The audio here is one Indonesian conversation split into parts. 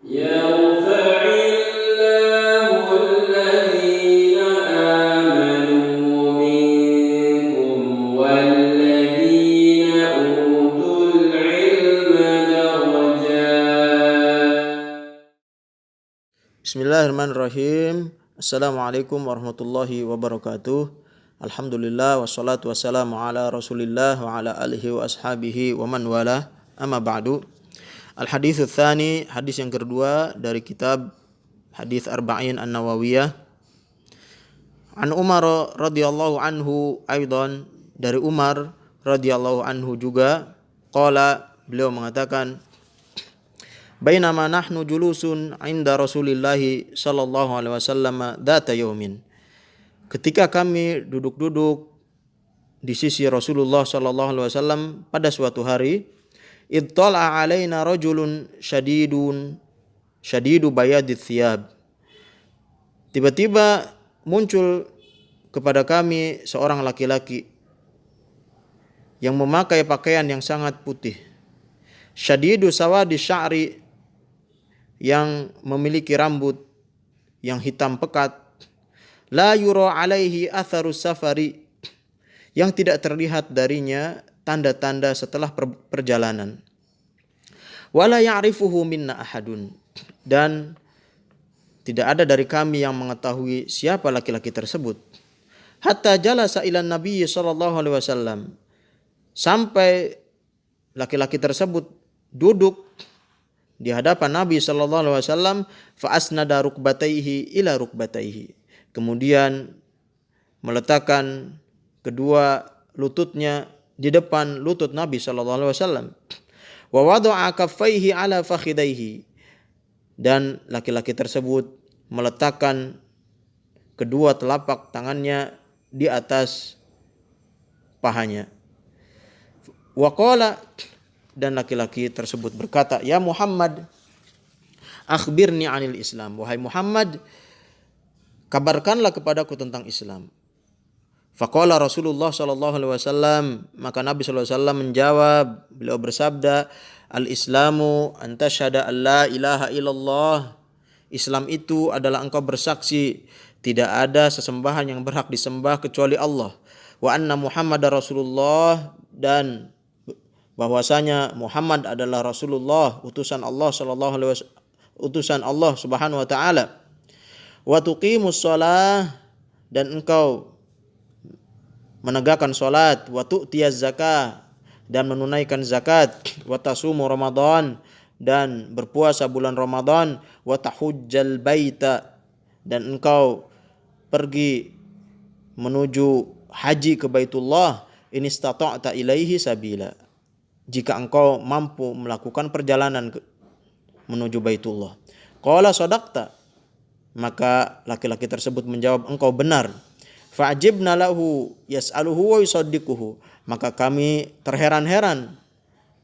يرفع الله الذين آمنوا منكم والذين أوتوا العلم درجات. Bismillahirrahmanirrahim. Assalamualaikum warahmatullahi wabarakatuh. Alhamdulillah wassalatu wassalamu ala Rasulillah wa ala alihi wa ashabihi wa man wala. Amma ba'du. Al-haditsu tsani, hadis yang kedua dari kitab Hadis Arba'in An-Nawawiyah. An Umar radhiyallahu anhu aidan, dari Umar radhiyallahu anhu juga, qala, beliau mengatakan, bainama nahnu julusun inda Rasulillah sallallahu alaihi wasallam dzata yaumin. Ketika kami duduk-duduk di sisi Rasulullah sallallahu alaihi wasallam pada suatu hari, ittala alaina rajulun syadidu bayadith thiyab. Tiba-tiba muncul kepada kami seorang laki-laki yang memakai pakaian yang sangat putih. Syadidu sawadi sya'ri, yang memiliki rambut yang hitam pekat. La yura alaihi atharus safari, yang tidak terlihat darinya tanda-tanda setelah perjalanan. Wala ya'rifuhu minna ahadun, dan tidak ada dari kami yang mengetahui siapa laki-laki tersebut. Hatta jalasa ila Nabi sallallahu alaihi wasallam, sampai laki-laki tersebut duduk di hadapan Nabi sallallahu alaihi wasallam, fa asnada rukbataihi ila rukbataihi, kemudian meletakkan kedua lututnya di depan lutut Nabi sallallahu alaihi wasallam. Wa wada'a kaffaihi ala fakhidaihi, dan laki-laki tersebut meletakkan kedua telapak tangannya di atas pahanya. Wa qala, dan laki-laki tersebut berkata, ya Muhammad, akhbirni anil Islam. Wahai Muhammad, kabarkanlah kepadaku tentang Islam. Faqala Rasulullah sallallahu alaihi wasallam, maka Nabi sallallahu alaihi wasallam menjawab, beliau bersabda, al-Islamu an tasyhada an la ilaha illallah. Islam itu adalah engkau bersaksi tidak ada sesembahan yang berhak disembah kecuali Allah. Wa anna Muhammadar Rasulullah, dan bahwasanya Muhammad adalah Rasulullah, utusan Allah sallallahu alaihi wasallam, utusan Allah Subhanahu wa taala. Wa tuqimus shalah, dan engkau menegakkan salat. Wa tu'tiyaz zakah, dan menunaikan zakat. Wa tasumu Ramadan, dan berpuasa bulan Ramadan. Wa tahujjal baita, dan engkau pergi menuju haji ke Baitullah, in istata'ta ilaihi sabila, jika engkau mampu melakukan perjalanan menuju Baitullah. Qala sadaqta, maka laki-laki tersebut menjawab, engkau benar. Fa'ajibna lahu yas'aluhu wa yusaddiquhu, maka kami terheran-heran,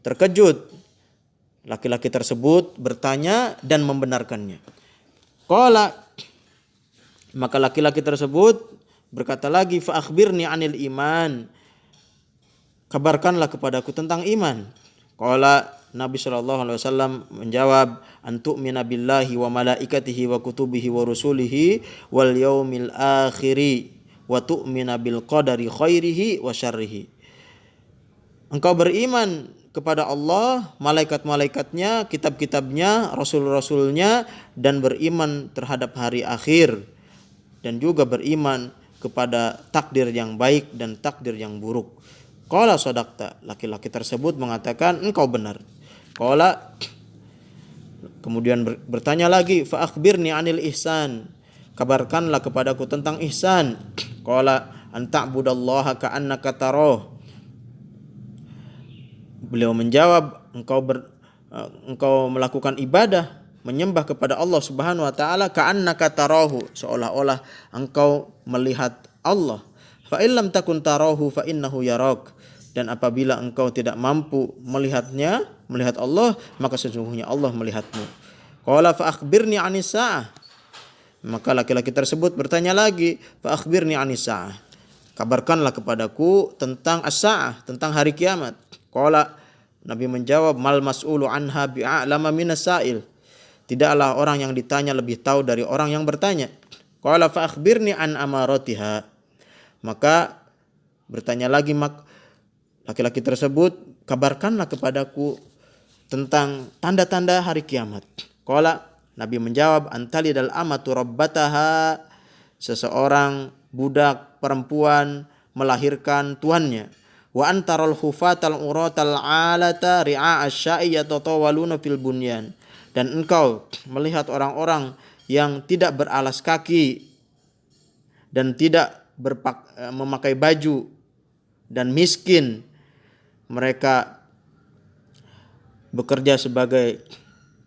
terkejut, laki-laki tersebut bertanya dan membenarkannya. Qala, maka laki-laki tersebut berkata lagi, fa akhbirni anil iman, kabarkanlah kepadaku tentang iman. Qala, Nabi sallallahu alaihi wasallam menjawab, antu'mina billahi wa malaikatihi wa kutubihi wa rusulihi wal yaumil akhiri wa tu'mina bil qadari khairihi wa syarrihi. Engkau beriman kepada Allah, malaikat-malaikatnya, kitab-kitabnya, rasul-rasulnya, dan beriman terhadap hari akhir, dan juga beriman kepada takdir yang baik dan takdir yang buruk. Qala sadaqta, laki-laki tersebut mengatakan, engkau benar. Qala, kemudian bertanya lagi, fa akhbirni anil ihsan, kabarkanlah kepadaku tentang ihsan. Qala, an ta'budallaha ka'annaka tarah. Beliau menjawab, engkau melakukan ibadah, menyembah kepada Allah Subhanahu wa taala, ka'annaka tarahu, seolah-olah engkau melihat Allah. Fa illam takun tarahu fa innahu yarak, dan apabila engkau tidak mampu melihat Allah, maka sesungguhnya Allah melihatmu. Qala fa akhbirni anis saah, maka laki-laki tersebut bertanya lagi, fa akhbirni anis saah, kabarkanlah kepadaku tentang as-saah, tentang hari kiamat. Qala, Nabi menjawab, mal mas'ulu anha bi'a'lama minas sa'il, Tidaklah orang yang ditanya lebih tahu dari orang yang bertanya. Qala fa akhbirni an amaratiha. Maka bertanya lagi laki-laki tersebut, kabarkanlah kepadaku tentang tanda-tanda hari kiamat. Qala, Nabi menjawab, antalidal amatu rabbataha, seseorang budak perempuan melahirkan tuannya. Wa antaral hufatal uratal alata ri'a asya'i yatatawaluna fil bunyan. Dan engkau melihat orang-orang yang tidak beralas kaki dan tidak memakai baju dan miskin, mereka bekerja sebagai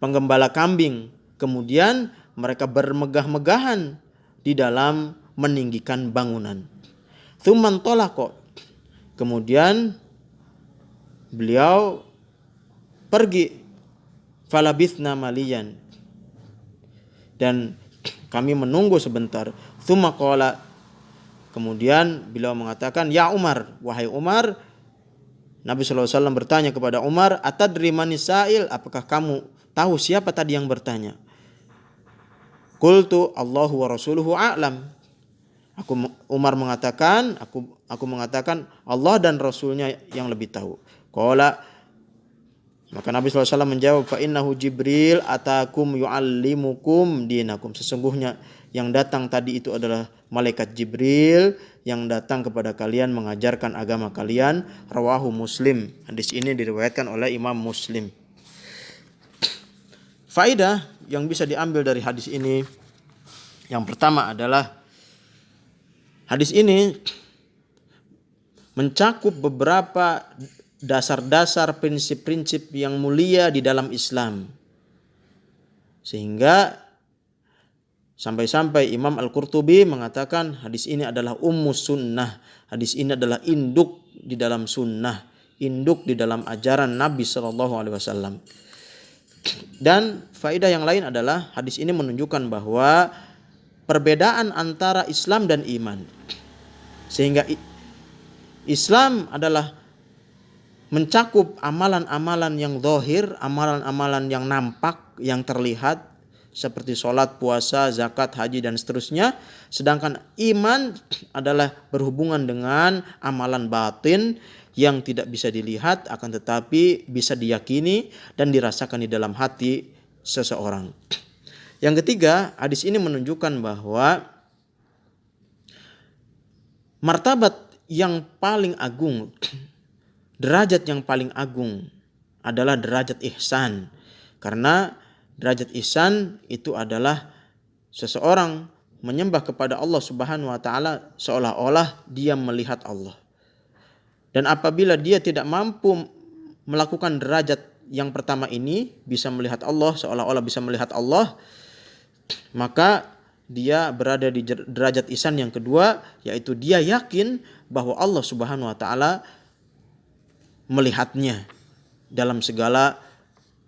penggembala kambing, kemudian mereka bermegah-megahan di dalam meninggikan bangunan. Tsumman talaqa, kemudian beliau pergi, falabithna maliyan, dan kami menunggu sebentar. Tsumma qala, kemudian beliau mengatakan, ya Umar, wahai Umar. Nabi SAW bertanya kepada Umar, atadri manis sa'il, apakah kamu tahu siapa tadi yang bertanya? Qultu Allahu wa rasuluhu a'lam. Umar mengatakan, aku mengatakan Allah dan Rasulnya yang lebih tahu. Qala, maka Nabi SAW menjawab, fa innahu Jibril atakum yu'allimukum dinakum. Sesungguhnya yang datang tadi itu adalah malaikat Jibril yang datang kepada kalian mengajarkan agama kalian. Rawahu Muslim. Hadis ini diriwayatkan oleh Imam Muslim. Faedah yang bisa diambil dari hadis ini, yang pertama adalah hadis ini mencakup beberapa dasar-dasar prinsip-prinsip yang mulia di dalam Islam. Sehingga sampai-sampai Imam Al-Qurtubi mengatakan hadis ini adalah ummus sunnah. Hadis ini adalah induk di dalam sunnah, induk di dalam ajaran Nabi SAW. Dan faedah yang lain adalah hadis ini menunjukkan bahwa perbedaan antara Islam dan iman. Sehingga Islam adalah mencakup amalan-amalan yang zahir, amalan-amalan yang nampak, yang terlihat, seperti sholat, puasa, zakat, haji, dan seterusnya. Sedangkan iman adalah berhubungan dengan amalan batin yang tidak bisa dilihat, akan tetapi bisa diyakini dan dirasakan di dalam hati seseorang. Yang ketiga, hadis ini menunjukkan bahwa martabat yang paling agung, derajat yang paling agung adalah derajat ihsan. Karena derajat ihsan itu adalah seseorang menyembah kepada Allah Subhanahu wa taala seolah-olah dia melihat Allah. Dan apabila dia tidak mampu melakukan derajat yang pertama ini, bisa melihat Allah seolah-olah bisa melihat Allah, maka dia berada di derajat ihsan yang kedua, yaitu dia yakin bahwa Allah Subhanahu wa taala melihatnya dalam segala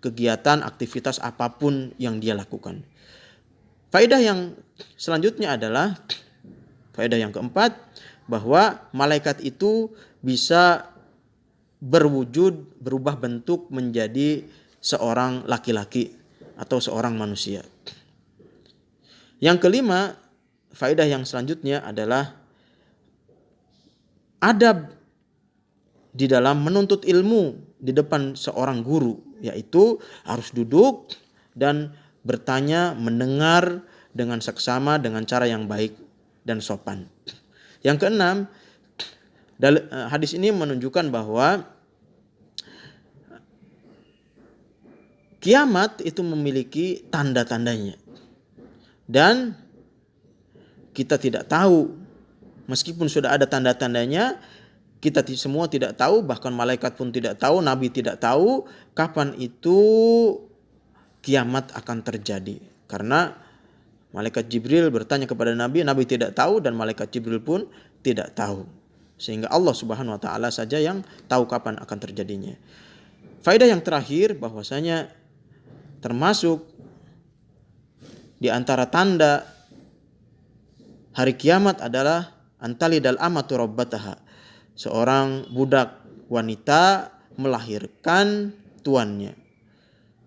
kegiatan, aktivitas apapun yang dia lakukan. Faedah yang selanjutnya adalah faedah yang keempat, bahwa malaikat itu bisa berwujud, berubah bentuk menjadi seorang laki-laki atau seorang manusia. Yang kelima, faedah yang selanjutnya adalah adab di dalam menuntut ilmu di depan seorang guru, yaitu harus duduk dan bertanya, mendengar dengan seksama dengan cara yang baik dan sopan. Yang keenam, hadis ini menunjukkan bahwa kiamat itu memiliki tanda-tandanya. Dan kita tidak tahu, meskipun sudah ada tanda-tandanya, kita semua tidak tahu, bahkan malaikat pun tidak tahu, Nabi tidak tahu kapan itu kiamat akan terjadi. Karena malaikat Jibril bertanya kepada Nabi, Nabi tidak tahu dan malaikat Jibril pun tidak tahu. Sehingga Allah Subhanahu wa taala saja yang tahu kapan akan terjadinya. Faedah yang terakhir, bahwasanya termasuk di antara tanda hari kiamat adalah antalidal amatu rabbataha. Seorang budak wanita melahirkan tuannya.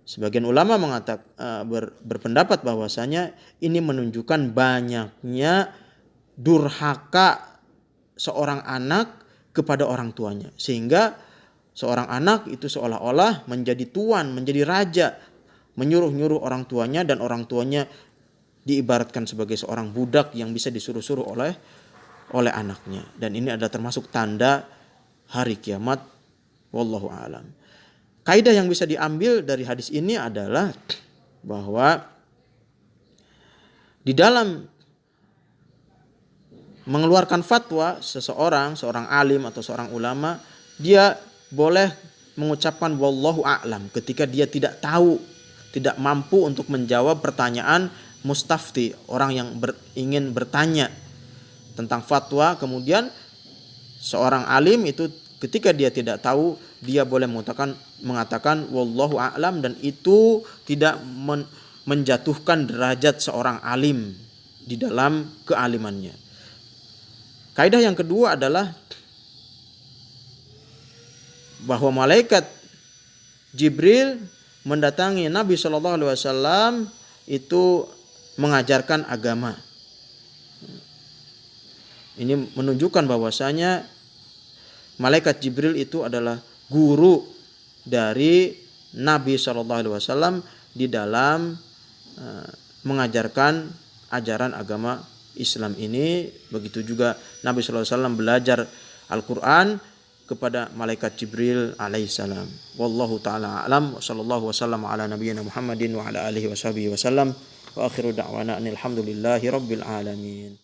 Sebagian ulama berpendapat bahwasanya ini menunjukkan banyaknya durhaka seorang anak kepada orang tuanya, sehingga seorang anak itu seolah-olah menjadi tuan, menjadi raja, menyuruh-nyuruh orang tuanya, dan orang tuanya diibaratkan sebagai seorang budak yang bisa disuruh-suruh oleh anaknya. Dan ini adalah termasuk tanda hari kiamat. Wallahu a'lam. Kaidah yang bisa diambil dari hadis ini adalah bahwa di dalam mengeluarkan fatwa seorang alim atau seorang ulama, dia boleh mengucapkan wallahu a'lam ketika dia tidak tahu, tidak mampu untuk menjawab pertanyaan mustafti, orang yang ingin bertanya tentang fatwa. Kemudian seorang alim itu ketika dia tidak tahu, dia boleh mengatakan wallahu a'lam, dan itu tidak menjatuhkan derajat seorang alim di dalam kealimannya. Kaidah yang kedua adalah bahwa malaikat Jibril mendatangi Nabi SAW itu mengajarkan agama. Ini menunjukkan bahwasanya malaikat Jibril itu adalah guru dari Nabi SAW di dalam mengajarkan ajaran agama Islam ini. Begitu juga Nabi SAW belajar Al-Quran kepada malaikat Jibril alaihissalam. Wallahu ta'ala a'lam. Sallallahu wasallam ala nabiyyina Muhammadin wa ala alihi wa sahbihi wasallam. Wa akhiru da'wana alhamdulillahi rabbil alamin.